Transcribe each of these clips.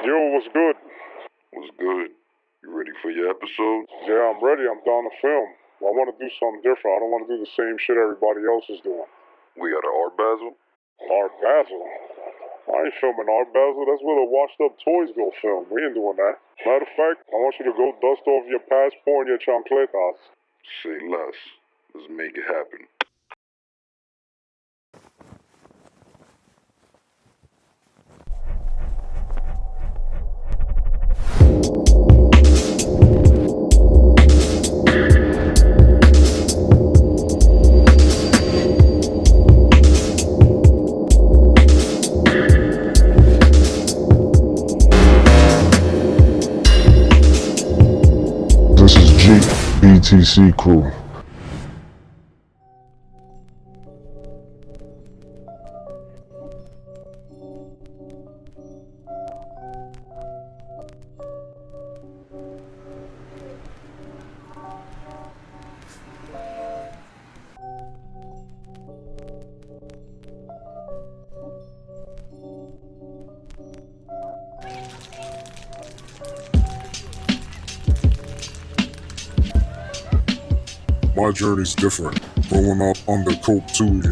Yo, what's good? What's good? You ready for your episode? Yeah, I'm ready. I'm down to film. I want to do something different. I don't want to do the same shit everybody else is doing. We got an art basel? Art Basel? I ain't filming Art Basel. That's where the washed up toys go film. We ain't doing that. Matter of fact, I want you to go dust off your passport and your chancletas. Say less. Let's make it happen. This is JEE, BTC crew. My journey's different. Growing up under Coke too,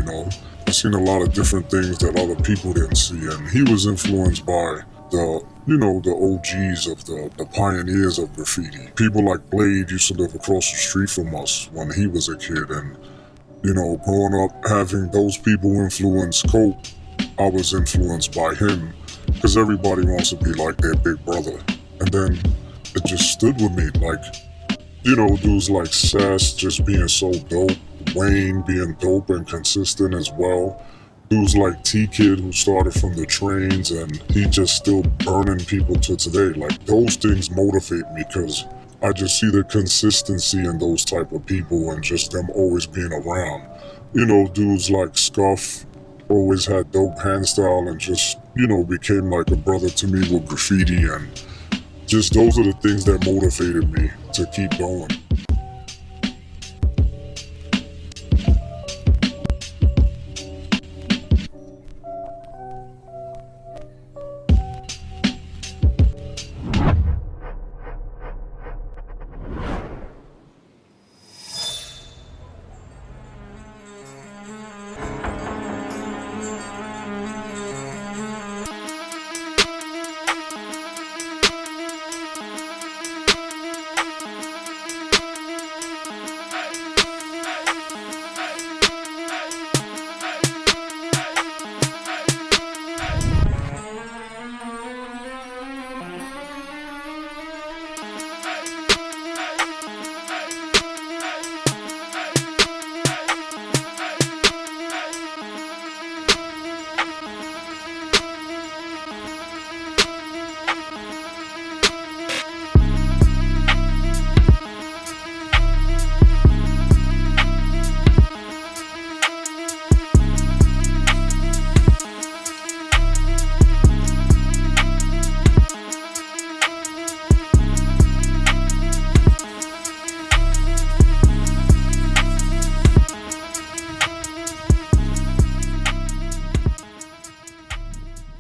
I seen a lot of different things that other people didn't see, and he was influenced by the OGs of the pioneers of graffiti. People like Blade used to live across the street from us when he was a kid, and growing up having those people influence Coke, I was influenced by him, because everybody wants to be like their big brother. And then it just stood with me, like, dudes like Sass just being so dope, Wayne being dope and consistent as well. Dudes like T-Kid who started from the trains and he just still burning people to today. Like, those things motivate me because I just see the consistency in those type of people and just them always being around. Dudes like Scuff always had dope hand style and just, became like a brother to me with graffiti, and just those are the things that motivated me to keep going.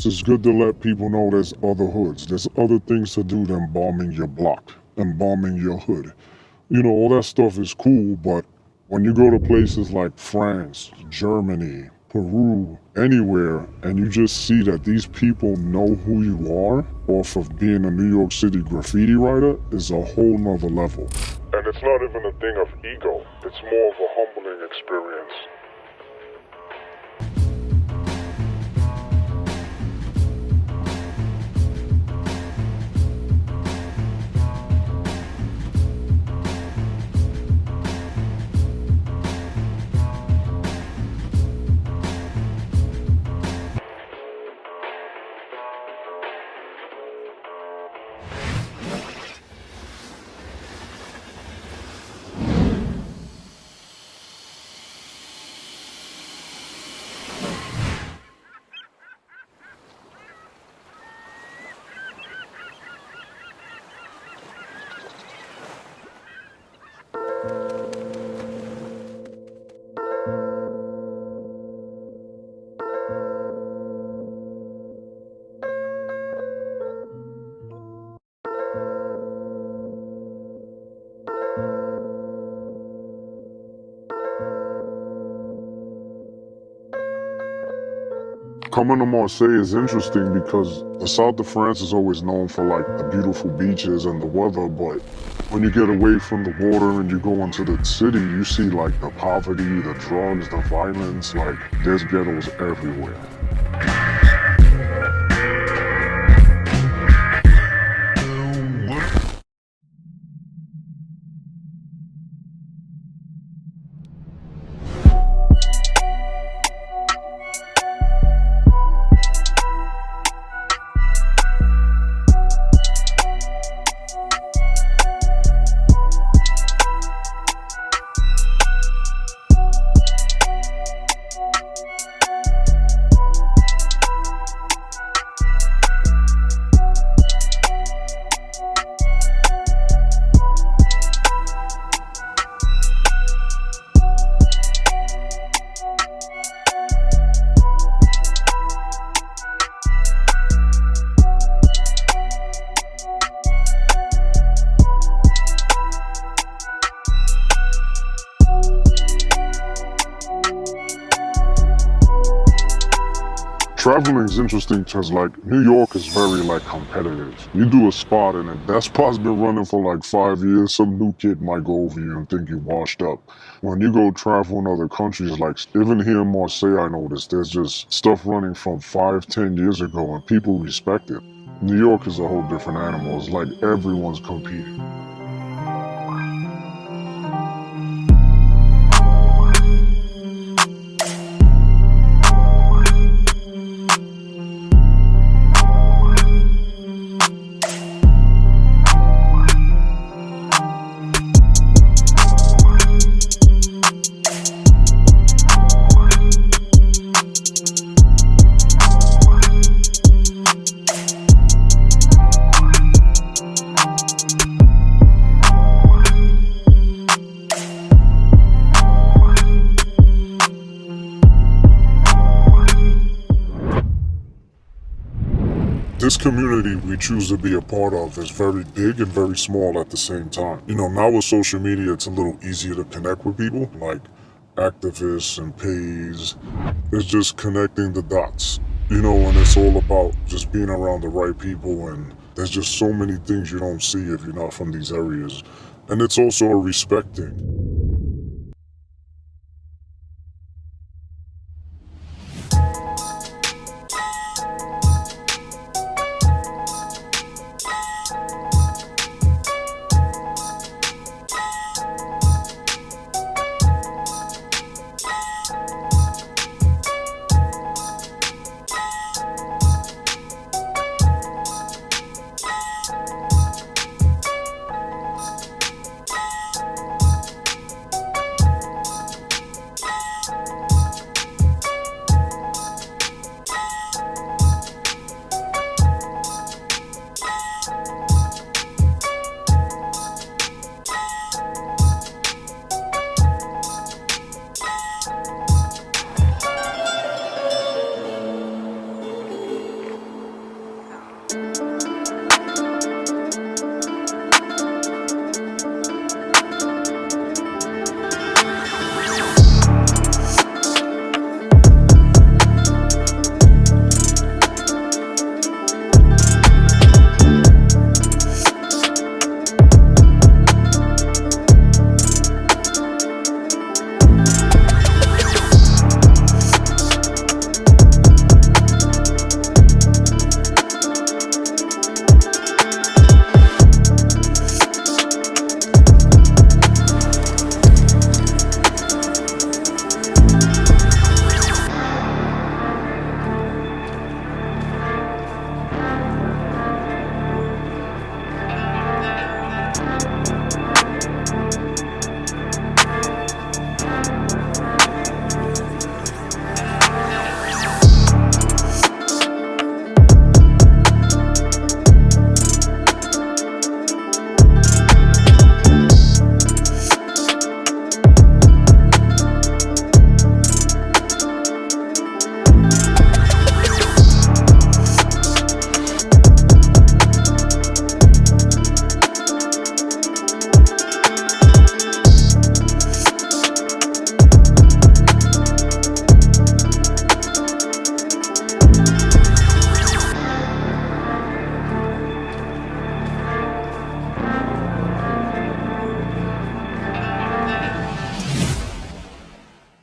It's good to let people know there's other hoods. There's other things to do than bombing your block and bombing your hood. All that stuff is cool, but when you go to places like France, Germany, Peru, anywhere, and you just see that these people know who you are off of being a New York City graffiti writer is a whole nother level. And it's not even a thing of ego. It's more of a humbling experience. Coming to Marseille is interesting because the south of France is always known for like the beautiful beaches and the weather, but when you get away from the water and you go into the city, you see like the poverty, the drugs, the violence, like there's ghettos everywhere. Traveling is interesting because like New York is very like competitive. You do a spot and if that spot's been running for like 5 years, some new kid might go over you and think you washed up. When you go travel in other countries, like even here in Marseille, I noticed there's just stuff running from 5, 10 years ago and people respect it. New York is a whole different animal. It's like everyone's competing. This community we choose to be a part of is very big and very small at the same time. You know, now with social media, it's a little easier to connect with people, like activists and pays. It's just connecting the dots, you know, and it's all about just being around the right people, and there's just so many things you don't see if you're not from these areas. And it's also a respect thing.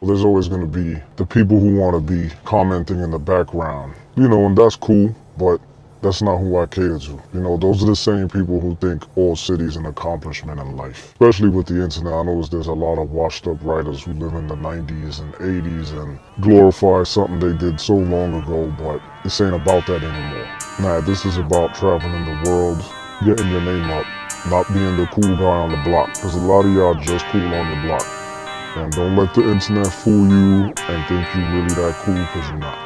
there's always going to be the people who want to be commenting in the background, and that's cool, but that's not who I cater to. Those are the same people who think all city's an accomplishment in life. Especially with the internet, I know there's a lot of washed up writers who live in the 90s and 80s and glorify something they did so long ago, but this ain't about that anymore. Nah, this is about traveling the world, getting your name up, not being the cool guy on the block, because a lot of y'all just cool on your block. And don't let the internet fool you and think you really that cool, because you're not.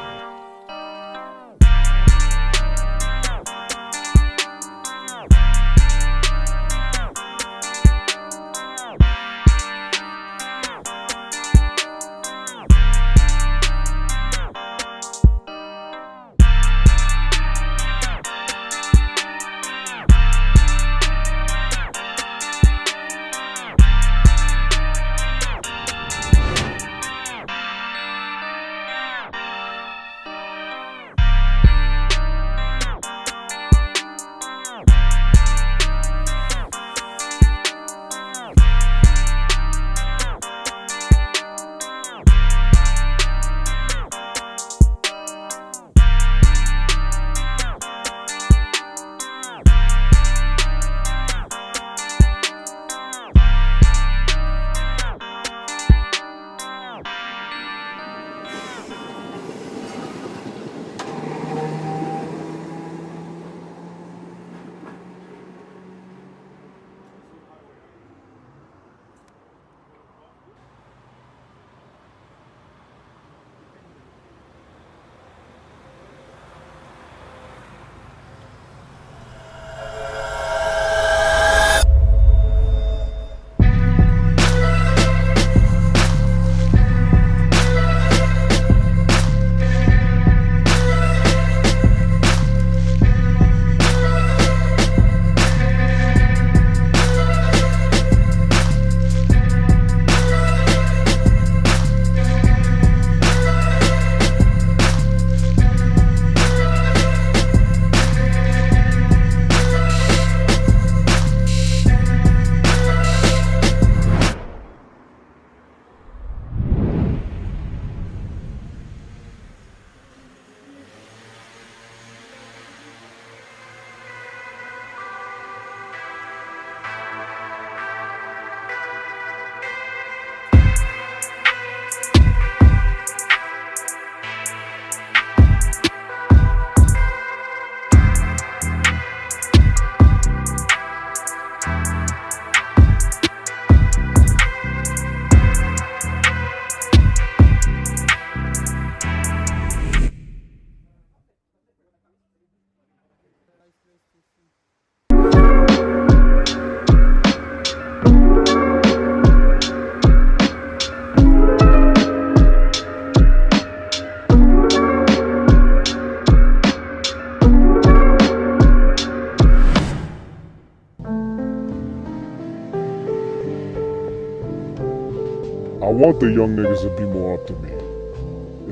I want the young niggas to be more up to me.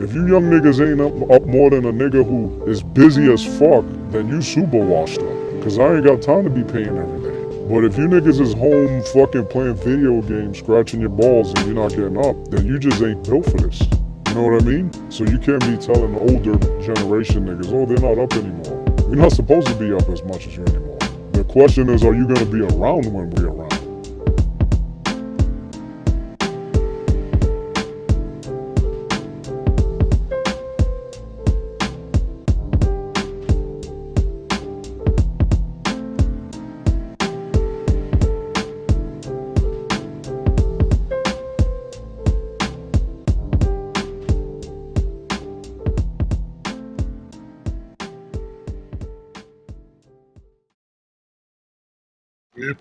If you young niggas ain't up more than a nigga who is busy as fuck, then you super washed up. Cause I ain't got time to be paying every day. But if you niggas is home fucking playing video games, scratching your balls, and you're not getting up, then you just ain't built for this. You know what I mean? So you can't be telling the older generation niggas, oh, they're not up anymore. You're not supposed to be up as much as you anymore. The question is, are you gonna be around when we're around?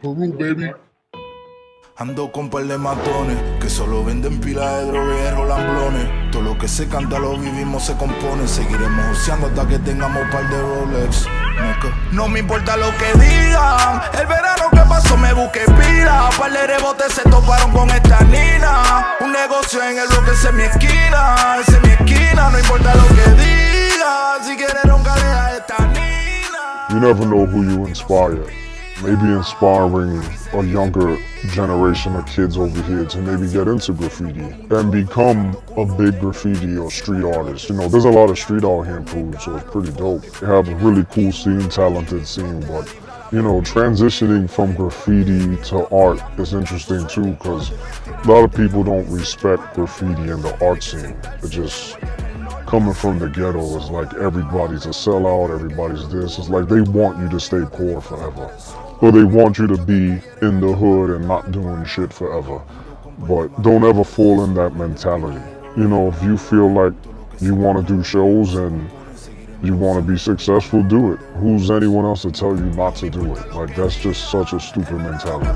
Perú, baby. Ando con par de matones que solo venden pila de droga y rolamblones. Todo lo que se canta lo vivimos, se compone. Seguiremos joseando hasta que tengamos par de Rolex. No me importa lo que digan. El verano que pasó me busqué pila. Par de rebotes se toparon con esta nina. Un negocio en el bloque, esa es mi esquina. Esa es mi esquina, no importa lo que digan. Si quieres roncarle a esta nina. You never know who you inspire. maybe inspiring a younger generation of kids over here to maybe get into graffiti and become a big graffiti or street artist. You know, there's a lot of street art here in Peru, so it's pretty dope. They have a really cool scene, talented scene, but you know, transitioning from graffiti to art is interesting too, because a lot of people don't respect graffiti in the art scene. It just coming from the ghetto is like everybody's a sellout, everybody's this. It's like they want you to stay poor forever. Or they want you to be in the hood and not doing shit forever. But don't ever fall in that mentality. You know, if you feel like you want to do shows and you want to be successful, do it. Who's anyone else to tell you not to do it? Like, that's just such a stupid mentality.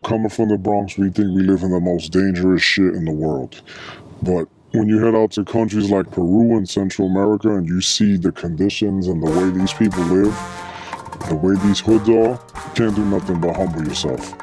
Coming from the Bronx, we think we live in the most dangerous shit in the world. But when you head out to countries like Peru and Central America and you see the conditions and the way these people live, the way these hoods are, you can't do nothing but humble yourself.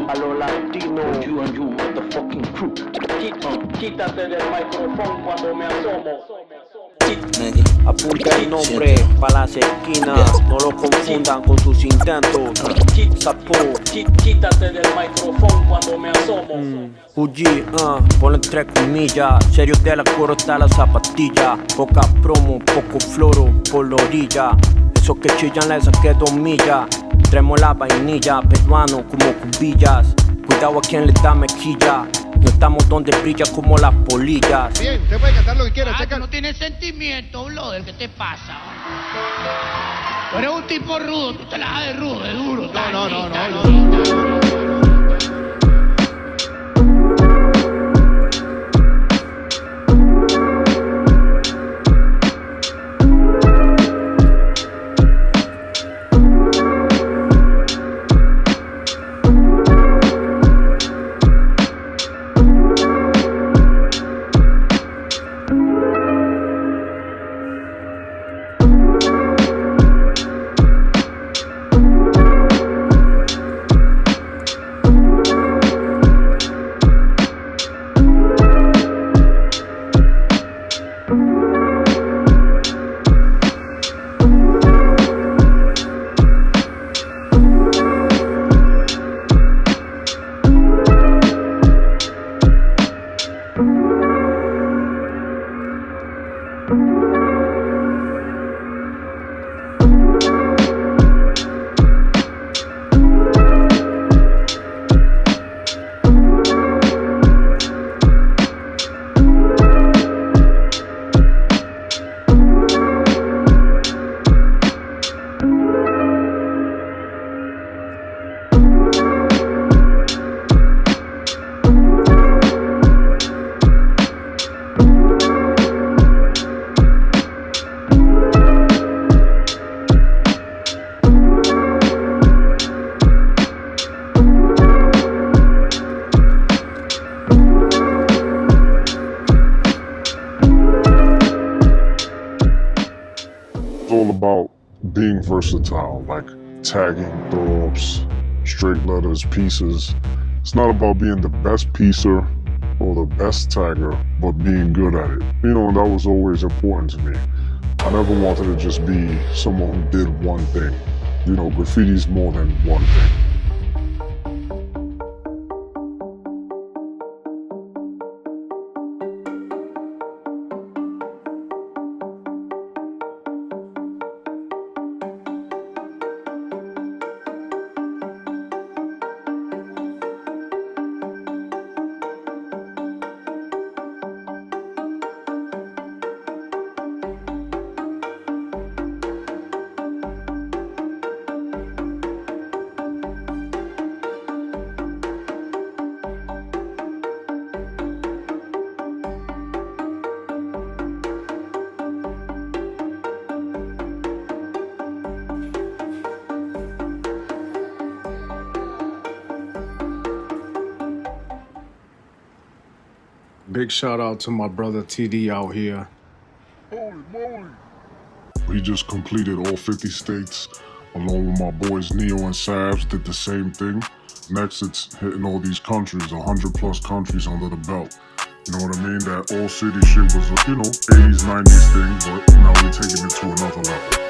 A lo latino, you and you motherfucking crew. Quítate del micrófono cuando me asomo. Apunta el nombre para las esquinas, no lo confundan con sus intentos. Sapo, quítate del micrófono cuando me asomo. Fuji, ponle entre comillas, serio de la coro está la zapatilla. Poca promo, poco floro por la orilla. Esos que chillan les saqué 2 millas. Traemos la vainilla, peruano como cubillas. Cuidado a quien le da mejilla. No estamos donde brilla como las polillas. Bien, usted puede cantar lo que quiera. Tú no tienes sentimiento, brother, ¿qué te pasa? Tú eres un tipo rudo, tú te la das de rudo, de duro. No. About being versatile, like tagging, throw-ups, straight letters, pieces. It's not about being the best piecer or the best tagger, but being good at it. You know, that was always important to me. I never wanted to just be someone who did one thing. You know, graffiti's more than one thing. Big shout out to my brother TD out here. Holy moly. He just completed all 50 states, along with my boys Neo and Savs did the same thing. Next, it's hitting all these countries, 100 plus countries under the belt. You know what I mean? That all city shit was, 80s, 90s thing, but now we're taking it to another level.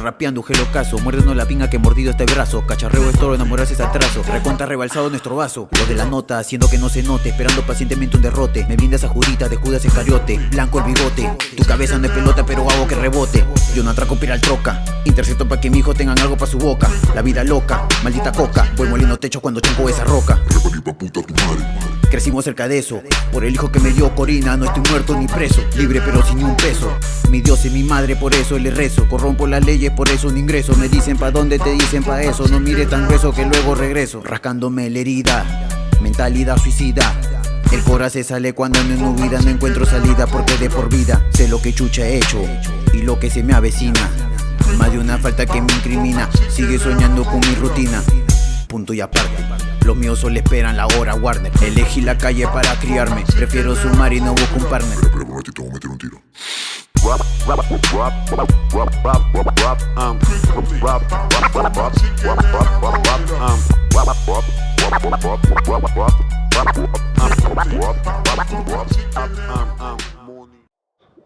Rapeando gelocaso, muérdenos la pinga que mordido este brazo. Cacharreo es toro, enamorarse es atraso. Recontra rebalsado nuestro vaso. Lo de la nota, haciendo que no se note, esperando pacientemente un derrote. Me brindas a Judita de Judas Iscariote. Blanco el bigote, tu cabeza no es pelota pero hago que rebote. Yo no atraco pira al troca, intercepto pa' que mi hijo tengan algo pa' su boca. La vida loca, maldita coca, voy moliendo techo cuando chanco esa roca. Crecimos cerca de eso, por el hijo que me dio Corina. No estoy muerto ni preso, libre pero sin ni un peso. Mi Dios es mi madre, por eso le rezo. Corrompo las leyes, por eso no ingreso. Me dicen pa' dónde, te dicen pa' eso. No mires tan grueso que luego regreso. Rascándome la herida, mentalidad suicida. El cora se sale cuando ando en huida. No encuentro salida porque de por vida sé lo que chucha he hecho y lo que se me avecina. Más de una falta que me incrimina. Sigue soñando con mi rutina. Punto y aparte. Los míos solo esperan la hora Warner. Elegí la calle para criarme. Prefiero sumar y no busco un partner. Espera, un ratito, voy a meter un tiro.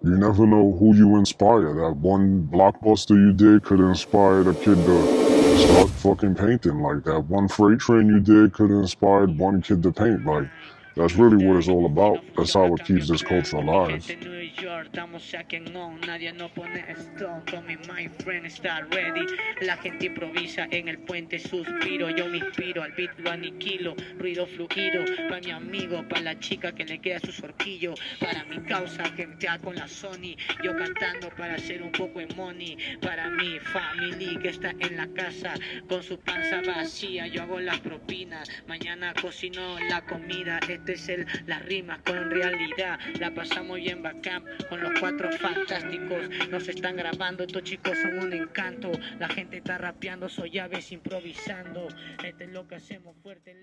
You never know who you inspire. That one blockbuster you did could inspire the kid to start fucking painting. Like that one freight train you did could inspire one kid to paint. Like that's really what it's all about. That's how it keeps this culture alive. Nadie no pone stone, Tommy my friend está ready. La gente improvisa en el puente, suspiro. Yo me inspiro, al beat lo aniquilo. Ruido fluido, pa' mi amigo, pa' la chica que le queda su zorquillo. Para mi causa que ya con la Sony. Yo cantando para hacer un poco de money. Para mi family que está en la casa con su panza vacía. Yo hago las propinas, mañana cocino la comida. Las rimas con realidad. La pasamos bien bacán con los cuatro fantásticos. Nos están grabando, estos chicos son un encanto. La gente está rapeando, soy aves improvisando. Este es lo que hacemos fuerte.